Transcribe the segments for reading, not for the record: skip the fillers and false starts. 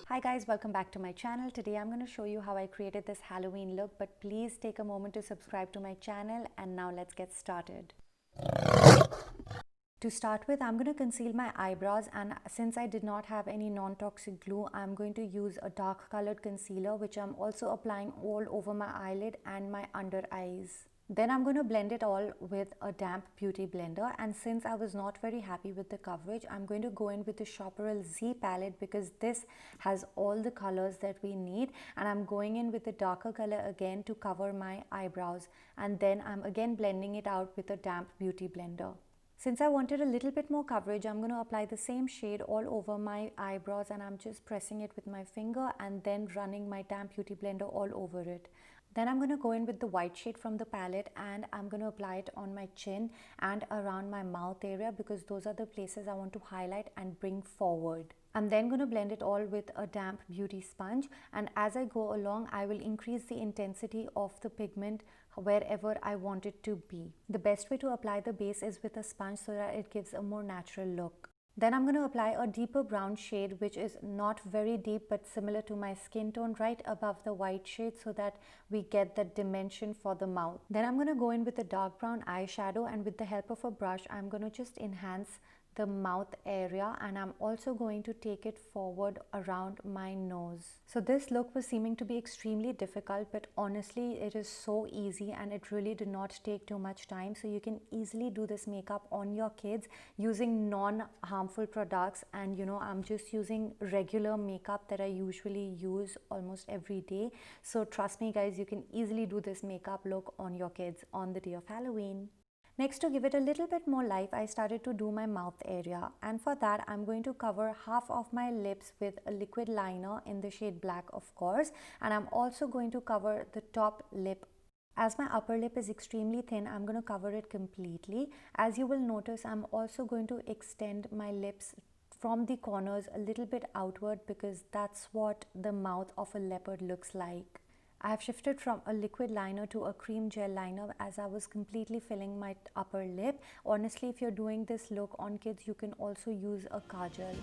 Hi guys, welcome back to my channel. Today I'm going to show you how I created this Halloween look, but please take a moment to subscribe to my channel, and now let's get started. To start with, I'm going to conceal my eyebrows, and since I did not have any non-toxic glue, I'm going to use a dark colored concealer which I'm also applying all over my eyelid and my under eyes. Then I'm going to blend it all with a damp beauty blender, and since I was not very happy with the coverage, I'm going to go in with the Shopaarel Z Palette because this has all the colors that we need, and I'm going in with the darker color again to cover my eyebrows, and then I'm again blending it out with a damp beauty blender. Since I wanted a little bit more coverage, I'm going to apply the same shade all over my eyebrows, and I'm just pressing it with my finger and then running my damp beauty blender all over it. Then I'm going to go in with the white shade from the palette, and I'm going to apply it on my chin and around my mouth area because those are the places I want to highlight and bring forward. I'm then going to blend it all with a damp beauty sponge, and as I go along I will increase the intensity of the pigment wherever I want it to be. The best way to apply the base is with a sponge so that it gives a more natural look. Then I'm going to apply a deeper brown shade which is not very deep but similar to my skin tone right above the white shade so that we get that dimension for the mouth. Then I'm going to go in with a dark brown eyeshadow, and with the help of a brush I'm going to just enhance the mouth area, and I'm also going to take it forward around my nose. So this look was seeming to be extremely difficult, but honestly it is so easy and it really did not take too much time. So you can easily do this makeup on your kids using non-harmful products, and I'm just using regular makeup that I usually use almost every day. So trust me guys, you can easily do this makeup look on your kids on the day of Halloween. Next, to give it a little bit more life, I started to do my mouth area, and for that I'm going to cover half of my lips with a liquid liner in the shade black, of course, and I'm also going to cover the top lip. As my upper lip is extremely thin, I'm going to cover it completely. As you will notice, I'm also going to extend my lips from the corners a little bit outward because that's what the mouth of a leopard looks like. I have shifted from a liquid liner to a cream gel liner as I was completely filling my upper lip. Honestly, if you're doing this look on kids, you can also use a kajal.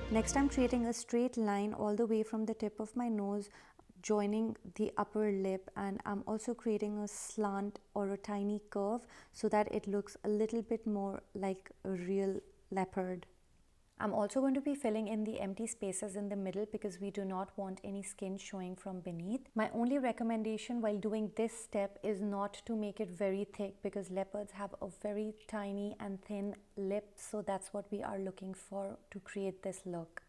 Next, I'm creating a straight line all the way from the tip of my nose, joining the upper lip, and I'm also creating a slant or a tiny curve so that it looks a little bit more like a real leopard. I'm also going to be filling in the empty spaces in the middle because we do not want any skin showing from beneath. My only recommendation while doing this step is not to make it very thick because leopards have a very tiny and thin lip, so that's what we are looking for to create this look.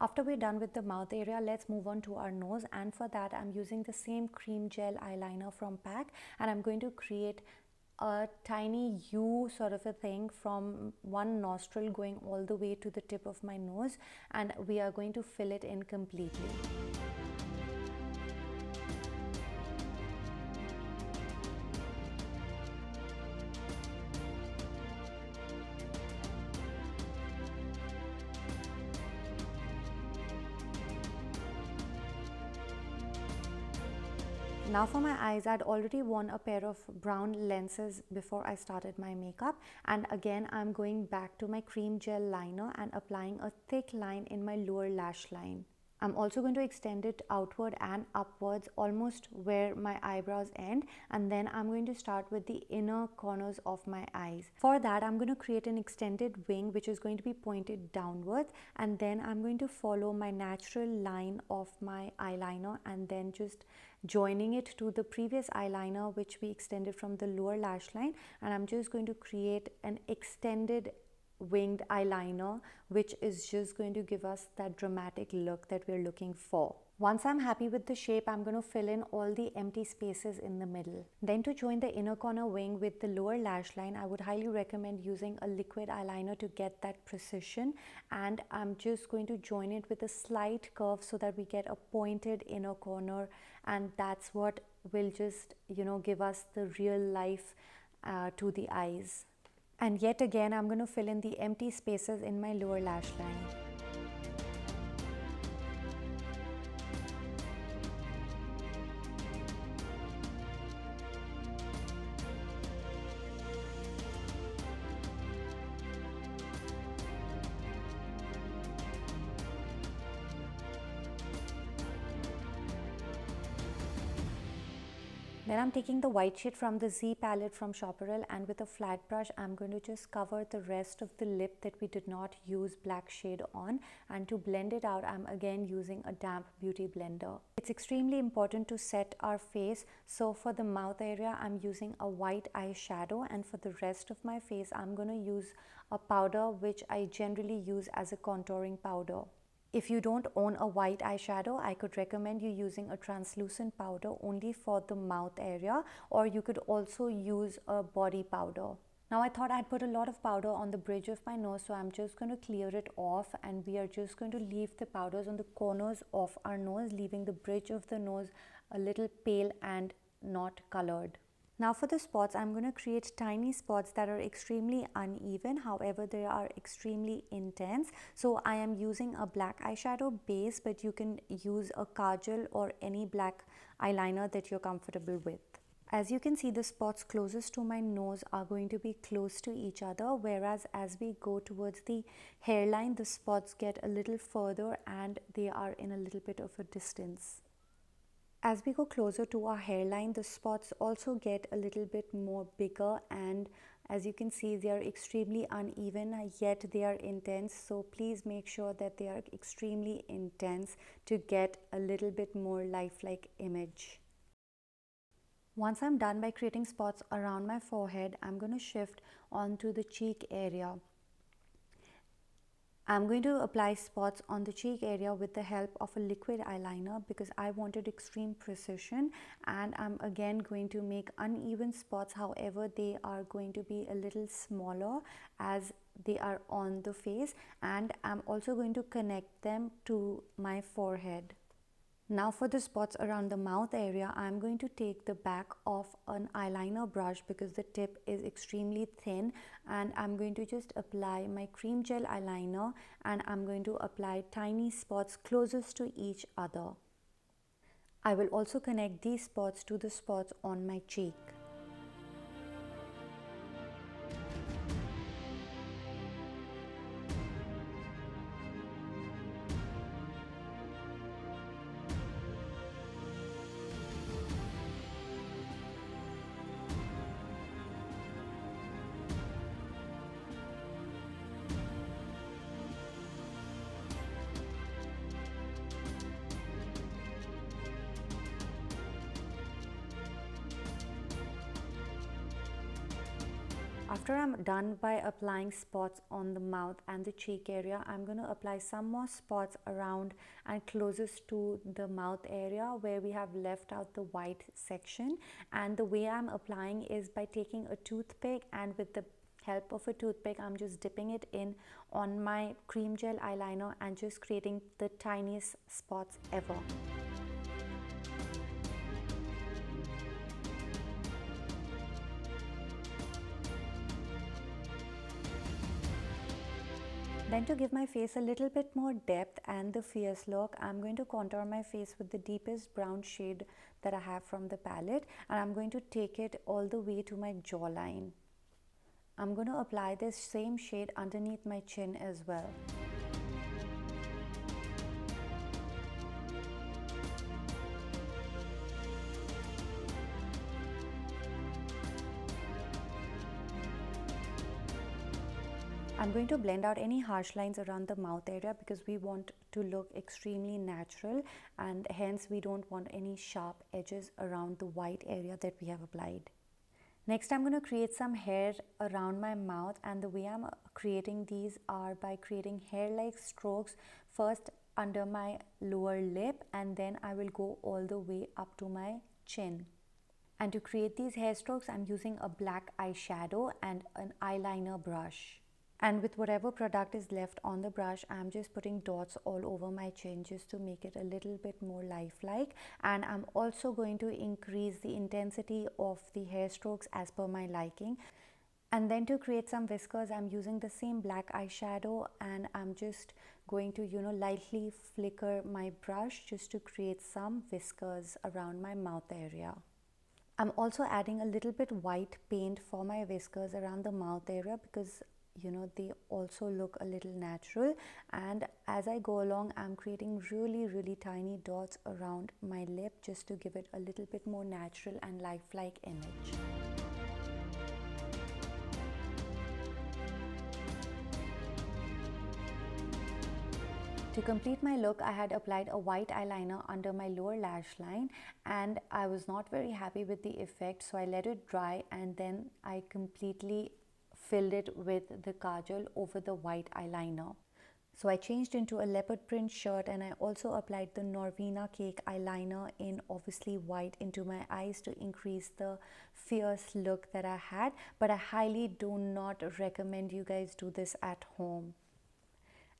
After we're done with the mouth area, let's move on to our nose, and for that I'm using the same cream gel eyeliner from PAC, and I'm going to create a tiny U sort of a thing from one nostril going all the way to the tip of my nose, and we are going to fill it in completely. Now for my eyes, I'd already worn a pair of brown lenses before I started my makeup, and again I'm going back to my cream gel liner and applying a thick line in my lower lash line. I'm also going to extend it outward and upwards almost where my eyebrows end, and then I'm going to start with the inner corners of my eyes. For that, I'm going to create an extended wing which is going to be pointed downwards, and then I'm going to follow my natural line of my eyeliner and then just joining it to the previous eyeliner which we extended from the lower lash line, and I'm just going to create an extended winged eyeliner, which is just going to give us that dramatic look that we're looking for. Once I'm happy with the shape, I'm going to fill in all the empty spaces in the middle. Then to join the inner corner wing with the lower lash line, I would highly recommend using a liquid eyeliner to get that precision. And I'm just going to join it with a slight curve so that we get a pointed inner corner, and that's what will just, give us the real life to the eyes. And yet again, I'm going to fill in the empty spaces in my lower lash line. Then I'm taking the white shade from the Z palette from Shopaarel, and with a flat brush I'm going to just cover the rest of the lip that we did not use black shade on, and to blend it out I'm again using a damp beauty blender. It's extremely important to set our face, so for the mouth area I'm using a white eyeshadow, and for the rest of my face I'm going to use a powder which I generally use as a contouring powder. If you don't own a white eyeshadow, I could recommend you using a translucent powder only for the mouth area, or you could also use a body powder. Now I thought I'd put a lot of powder on the bridge of my nose, so I'm just going to clear it off, and we are just going to leave the powders on the corners of our nose, leaving the bridge of the nose a little pale and not colored. Now for the spots, I'm going to create tiny spots that are extremely uneven, however they are extremely intense. So I am using a black eyeshadow base, but you can use a kajal or any black eyeliner that you're comfortable with. As you can see, the spots closest to my nose are going to be close to each other, whereas as we go towards the hairline, the spots get a little further and they are in a little bit of a distance. As we go closer to our hairline, the spots also get a little bit more bigger, and as you can see they are extremely uneven, yet they are intense, so please make sure that they are extremely intense to get a little bit more lifelike image. Once I'm done by creating spots around my forehead, I'm going to shift onto the cheek area. I'm going to apply spots on the cheek area with the help of a liquid eyeliner because I wanted extreme precision, and I'm again going to make uneven spots, however they are going to be a little smaller as they are on the face, and I'm also going to connect them to my forehead. Now for the spots around the mouth area, I'm going to take the back of an eyeliner brush because the tip is extremely thin, and I'm going to just apply my cream gel eyeliner, and I'm going to apply tiny spots closest to each other. I will also connect these spots to the spots on my cheek. After I'm done by applying spots on the mouth and the cheek area, I'm going to apply some more spots around and closest to the mouth area where we have left out the white section. And the way I'm applying is by taking a toothpick, and with the help of a toothpick I'm just dipping it in on my cream gel eyeliner and just creating the tiniest spots ever. Then to give my face a little bit more depth and the fierce look, I'm going to contour my face with the deepest brown shade that I have from the palette, and I'm going to take it all the way to my jawline. I'm going to apply this same shade underneath my chin as well. I'm going to blend out any harsh lines around the mouth area because we want to look extremely natural, and hence we don't want any sharp edges around the white area that we have applied. Next, I'm going to create some hair around my mouth, and the way I'm creating these are by creating hair-like strokes first under my lower lip, and then I will go all the way up to my chin. And to create these hair strokes, I'm using a black eyeshadow and an eyeliner brush. And with whatever product is left on the brush, I'm just putting dots all over my chin just to make it a little bit more lifelike. And I'm also going to increase the intensity of the hair strokes as per my liking. And then to create some whiskers, I'm using the same black eyeshadow, and I'm just going to, lightly flicker my brush just to create some whiskers around my mouth area. I'm also adding a little bit white paint for my whiskers around the mouth area because they also look a little natural. And as I go along, I'm creating really tiny dots around my lip just to give it a little bit more natural and lifelike image. To complete my look, I had applied a white eyeliner under my lower lash line, and I was not very happy with the effect, so I let it dry and then I completely filled it with the kajal over the white eyeliner. So I changed into a leopard print shirt, and I also applied the Norvina Cake eyeliner in obviously white into my eyes to increase the fierce look that I had. But I highly do not recommend you guys do this at home.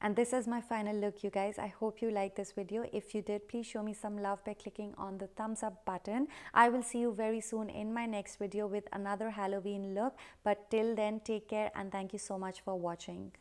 And this is my final look, you guys. I hope you liked this video. If you did, please show me some love by clicking on the thumbs up button. I will see you very soon in my next video with another Halloween look. But till then, take care and thank you so much for watching.